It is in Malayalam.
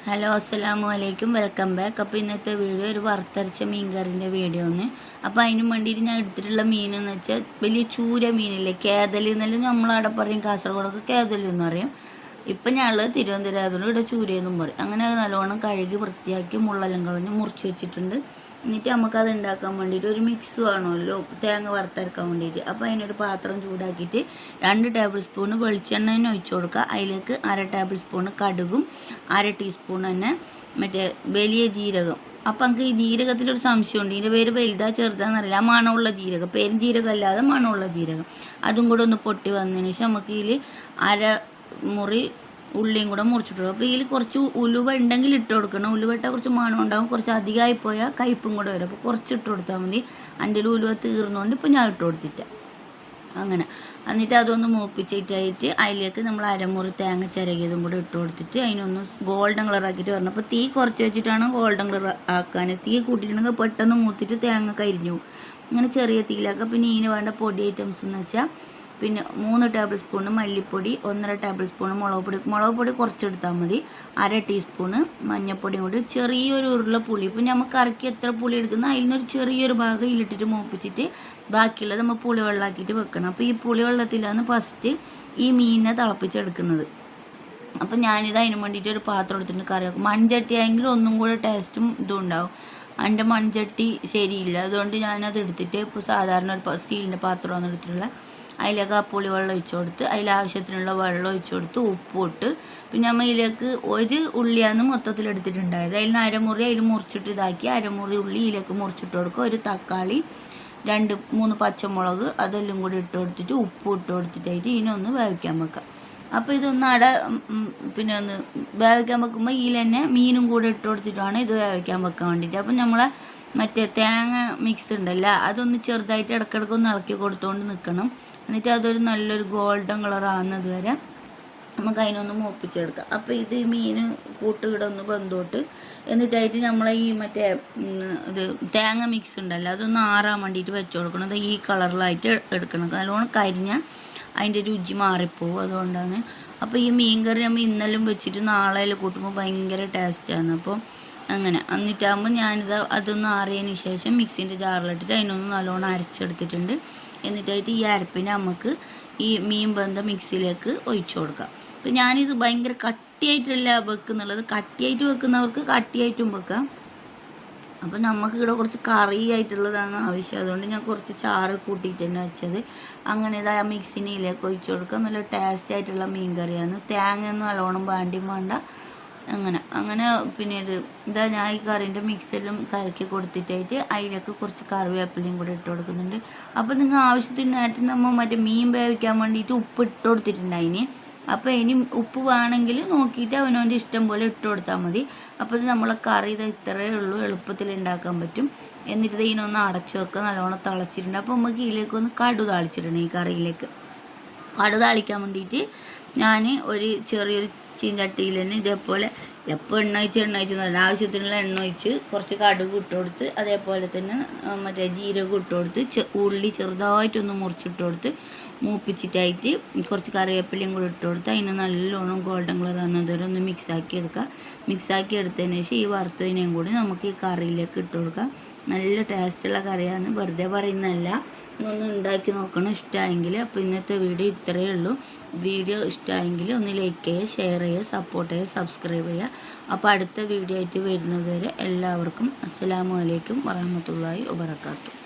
ഹലോ അസ്സലാമു അലൈക്കും, വെൽക്കം ബാക്ക്. അപ്പോൾ ഇന്നത്തെ വീഡിയോ ഒരു വറുത്തരച്ച മീൻ കറിൻ്റെ വീഡിയോ ആണ്. അപ്പോൾ അതിന് വേണ്ടിയിട്ട് ഞാൻ എടുത്തിട്ടുള്ള മീൻ എന്ന് വെച്ചാൽ വലിയ ചൂര മീനില്ലേ, കേതൽ എന്നെല്ലാം നമ്മളവിടെ പറയും, കാസർഗോഡൊക്കെ കേതൽ എന്ന് പറയും. ഇപ്പം ഞാനുള്ളത് തിരുവനന്തപുരം ആയതുകൊണ്ട് ഇവിടെ ചൂരയെന്നും പറയും. അങ്ങനെ അത് നല്ലോണം കഴുകി വൃത്തിയാക്കി മുള്ളെല്ലാം കളഞ്ഞ് മുറിച്ച് വെച്ചിട്ടുണ്ട്. എന്നിട്ട് നമുക്കത് ഉണ്ടാക്കാൻ വേണ്ടിയിട്ട് ഒരു മിക്സ് വേണമല്ലോ, തേങ്ങ വറുത്തരക്കാൻ വേണ്ടിയിട്ട്. അപ്പോൾ അതിനൊരു പാത്രം ചൂടാക്കിയിട്ട് 2 ടേബിൾ സ്പൂൺ വെളിച്ചെണ്ണ തന്നെ ഒഴിച്ച് കൊടുക്കുക. അതിലേക്ക് 1/2 ടേബിൾ സ്പൂൺ കടുകും 1/2 ടീസ്പൂൺ തന്നെ മറ്റേ വലിയ ജീരകം. അപ്പം നമുക്ക് ഈ ജീരകത്തിലൊരു സംശയമുണ്ട്, ഇതിൻ്റെ പേര് വലുതാ ചെറുതാന്നറിയില്ല. ആ മണമുള്ള ജീരകം, പേരും ജീരകം അല്ലാതെ മണമുള്ള ജീരകം, അതും കൂടെ ഒന്ന് പൊട്ടി വന്നതിന് ശേഷം നമുക്ക് ഇതിൽ 1/2 മുറി ഉള്ളിയും കൂടെ മുറിച്ചിട്ടു. അപ്പോൾ ഇതിൽ കുറച്ച് ഉലുവ ഉണ്ടെങ്കിൽ ഇട്ട് കൊടുക്കണം. ഉലുവ ഇട്ടാൽ കുറച്ച് മണം ഉണ്ടാകും, കുറച്ച് അധികമായി പോയാൽ കയ്പും കൂടെ വരും. അപ്പോൾ കുറച്ച് ഇട്ട് കൊടുത്താൽ മതി. എൻ്റെ ഉലുവ തീർന്നുകൊണ്ട് ഇപ്പോൾ ഞാൻ ഇട്ട് കൊടുത്തിട്ട് അങ്ങനെ. എന്നിട്ട് അതൊന്ന് മൂപ്പിച്ചിട്ടായിട്ട് അതിലേക്ക് നമ്മൾ 1/2 മുറി തേങ്ങ ചിരകിയതും കൂടെ ഇട്ട് കൊടുത്തിട്ട് അതിനൊന്ന് ഗോൾഡൻ കളർ ആക്കിയിട്ട് വരണം. അപ്പോൾ തീ കുറച്ച് വെച്ചിട്ടാണ് ഗോൾഡൻ കളർ ആക്കാൻ. തീ കൂട്ടിയിട്ടുണ്ടെങ്കിൽ പെട്ടെന്ന് മൂത്തിട്ട് തേങ്ങ കരിഞ്ഞു. അങ്ങനെ ചെറിയ തീയിലാക്കുക. പിന്നെ ഇതിന് വേണ്ട പൊടി ഐറ്റംസ് എന്ന് വെച്ചാൽ പിന്നെ 3 ടേബിൾ സ്പൂൺ മല്ലിപ്പൊടി, 1/2 ടേബിൾ സ്പൂൺ മുളക് പൊടി കുറച്ചെടുത്താൽ മതി, 1/2 ടീസ്പൂണ് മഞ്ഞൾപ്പൊടിയും കൂടി, ചെറിയൊരു ഉരുള പുളി. ഇപ്പം നമുക്ക് കറിക്ക് എത്ര പുളി എടുക്കുന്ന അതിനൊരു ചെറിയൊരു ഭാഗം ഇതിലിട്ടിട്ട് മൂപ്പിച്ചിട്ട് ബാക്കിയുള്ളത് നമ്മൾ പുളി വെള്ളമാക്കിയിട്ട് വെക്കണം. അപ്പോൾ ഈ പുളി വെള്ളത്തിലാണ് ഫസ്റ്റ് ഈ മീനിനെ തിളപ്പിച്ചെടുക്കുന്നത്. അപ്പം ഞാനിത് അതിന് വേണ്ടിയിട്ട് ഒരു പാത്രം എടുത്തിട്ട് കറി വെക്കും. മൺചട്ടി ആയെങ്കിൽ ഒന്നും കൂടെ ടേസ്റ്റും ഇതും ഉണ്ടാവും. എൻ്റെ മൺചട്ടി ശരിയില്ല, അതുകൊണ്ട് ഞാനത് എടുത്തിട്ട് ഇപ്പോൾ സാധാരണ ഒരു സ്റ്റീലിൻ്റെ പാത്രമാണ് എടുത്തിട്ടുള്ളത്. അതിലേക്ക് ആ പുളി വെള്ളം ഒഴിച്ചു കൊടുത്ത് അതിലാവശ്യത്തിനുള്ള വെള്ളം ഒഴിച്ചു കൊടുത്ത് ഉപ്പും ഇട്ട്, പിന്നെ നമ്മൾ ഇതിലേക്ക് ഒരു ഉള്ളിയാണ് മൊത്തത്തിൽ എടുത്തിട്ടുണ്ടായത്. അതിൽ നിന്ന് 1/2 മുറി അതിൽ മുറിച്ചിട്ട് ഇതാക്കി 1/2 മുറി ഉള്ളി ഇതിലേക്ക് മുറിച്ചിട്ട് കൊടുക്കുക. ഒരു തക്കാളി, 2-3 പച്ചമുളക് അതെല്ലാം കൂടി ഇട്ട് കൊടുത്തിട്ട് ഉപ്പും ഇട്ട് കൊടുത്തിട്ടായിട്ട് ഇതിനൊന്ന് വേവിക്കാൻ വെക്കാം. അപ്പോൾ ഇതൊന്ന് പിന്നെ ഒന്ന് വേവിക്കാൻ വെക്കുമ്പോൾ ഇതിൽ തന്നെ മീനും കൂടെ ഇട്ട് കൊടുത്തിട്ടാണ് ഇത് വേവിക്കാൻ വെക്കാൻ വേണ്ടിയിട്ട്. അപ്പം നമ്മളെ മറ്റേ തേങ്ങ മിക്സ് ഉണ്ടല്ലോ, അതൊന്ന് ചെറുതായിട്ട് ഇടയ്ക്കിടയ്ക്ക് ഒന്ന് ഇളക്കി കൊടുത്തുകൊണ്ട് നിൽക്കണം. എന്നിട്ട് അതൊരു നല്ലൊരു ഗോൾഡൻ കളർ ആകുന്നത് വരെ നമുക്ക് അതിനൊന്ന് മൂപ്പിച്ചെടുക്കാം. അപ്പോൾ ഇത് മീൻ കൂട്ടുകിടന്ന് വെന്തോട്ട് എന്നിട്ടായിട്ട് നമ്മളെ ഈ മറ്റേ ഇത് തേങ്ങ മിക്സ് ഉണ്ടല്ലോ അതൊന്ന് ആറാൻ വേണ്ടിയിട്ട് വെച്ച് കൊടുക്കണം. അത് ഈ കളറിലായിട്ട് എടുക്കണം, നല്ലോണം കരിഞ്ഞാൽ അതിൻ്റെ രുചി മാറിപ്പോവും, അതുകൊണ്ടാണ്. അപ്പോൾ ഈ മീൻ കറി നമ്മൾ ഇന്നെല്ലാം വെച്ചിട്ട് നാളെ കൂട്ടുമ്പോൾ ഭയങ്കര ടേസ്റ്റാണ്. അപ്പോൾ അങ്ങനെ എന്നിട്ടാകുമ്പോൾ ഞാനിത് അതൊന്ന് ആറിയതിന് ശേഷം മിക്സിൻ്റെ ജാറിലിട്ടിട്ട് അതിനൊന്ന് നല്ലോണം അരച്ചെടുത്തിട്ടുണ്ട്. എന്നിട്ടായിട്ട് ഈ അരപ്പിനെ നമുക്ക് ഈ മീൻ ബന്ധ മിക്സിയിലേക്ക് ഒഴിച്ചു കൊടുക്കാം. അപ്പം ഞാനിത് ഭയങ്കര കട്ടിയായിട്ടല്ല വെക്കുന്നുള്ളത്, കട്ടിയായിട്ട് വെക്കുന്നവർക്ക് കട്ടിയായിട്ടും വെക്കാം. അപ്പം നമുക്ക് ഇവിടെ കുറച്ച് കറിയായിട്ടുള്ളതാണ് ആവശ്യം, അതുകൊണ്ട് ഞാൻ കുറച്ച് ചാറ് കൂട്ടിയിട്ട് തന്നെ വെച്ചത്. അങ്ങനെ ഇതാ മിക്സിനിലേക്ക് ഒഴിച്ചു കൊടുക്കുക. നല്ല ടേസ്റ്റ് ആയിട്ടുള്ള മീൻ കറിയാണ്. തേങ്ങയൊന്നും നല്ലോണം വേണ്ടിയും വേണ്ട. അങ്ങനെ പിന്നെ ഇതാ ഞാൻ ഈ കറിൻ്റെ മിക്സെല്ലാം കലക്കി കൊടുത്തിട്ടായിട്ട് അതിലേക്ക് കുറച്ച് കറിവേപ്പിലയും കൂടി ഇട്ട് കൊടുക്കുന്നുണ്ട്. അപ്പോൾ നിങ്ങൾ ആവശ്യത്തിന് നേരത്തെ നമ്മൾ മറ്റേ മീൻ വേവിക്കാൻ വേണ്ടിയിട്ട് ഉപ്പ് ഇട്ട് കൊടുത്തിട്ടുണ്ടായിന്. അപ്പോൾ ഇനി ഉപ്പ് വേണമെങ്കിൽ നോക്കിയിട്ട് അവനവൻ്റെ ഇഷ്ടം പോലെ ഇട്ട് കൊടുത്താൽ മതി. അപ്പോൾ ഇത് നമ്മളെ കറി ഇത് ഇത്രയേ ഉള്ളൂ, എളുപ്പത്തിൽ ഉണ്ടാക്കാൻ പറ്റും. എന്നിട്ട് ഇതിനൊന്ന് അടച്ചു വെക്കുക. നല്ലോണം തിളച്ചിട്ടുണ്ട്. അപ്പോൾ നമുക്ക് ഇതിലേക്കൊന്ന് കടു താളിച്ചിടണം. ഈ കറിയിലേക്ക് കടു താളിക്കാൻ വേണ്ടിയിട്ട് ഞാൻ ഒരു ചെറിയൊരു ചീഞ്ചട്ടിയിൽ തന്നെ ഇതേപോലെ എപ്പോൾ എണ്ണ ഒഴിച്ച് ആവശ്യത്തിനുള്ള എണ്ണ ഒഴിച്ച് കുറച്ച് കടുക് ഇട്ട് കൊടുത്ത്, അതേപോലെ തന്നെ മറ്റേ ജീരകം ഇട്ട് കൊടുത്ത്, ഉള്ളി ചെറുതായിട്ടൊന്ന് മുറിച്ചിട്ട് കൊടുത്ത് മൂപ്പിച്ചിട്ടായിട്ട് കുറച്ച് കറിവേപ്പിലയും കൂടി ഇട്ട് കൊടുത്ത് അതിന് നല്ലോണം ഗോൾഡൻ കളർ ആകുന്നതുവരെ ഒന്ന് മിക്സാക്കി എടുക്കുക. മിക്സാക്കി എടുത്തതിന് ശേഷം ഈ വറുത്തതിനെയും കൂടി നമുക്ക് ഈ കറിയിലേക്ക് ഇട്ട് കൊടുക്കാം. നല്ല ടേസ്റ്റുള്ള കറിയാണ്, വെറുതെ പറയുന്നതല്ല. ഒന്ന് ഉണ്ടാക്കി നോക്കണം ഇഷ്ടമായെങ്കിൽ. അപ്പോൾ ഇന്നത്തെ വീഡിയോ ഇത്രയേ ഉള്ളൂ. വീഡിയോ ഇഷ്ടമായെങ്കിൽ ഒന്ന് ലൈക്ക് ചെയ്യുക, ഷെയർ ചെയ്യുക, സപ്പോർട്ട് ചെയ്യുക, സബ്സ്ക്രൈബ് ചെയ്യുക. അപ്പോൾ അടുത്ത വീഡിയോ ആയിട്ട് വരുന്നത് വരെ എല്ലാവർക്കും അസ്സലാമു അലൈക്കും വറഹ്മത്തുള്ളാഹി വബറകാതുഹു.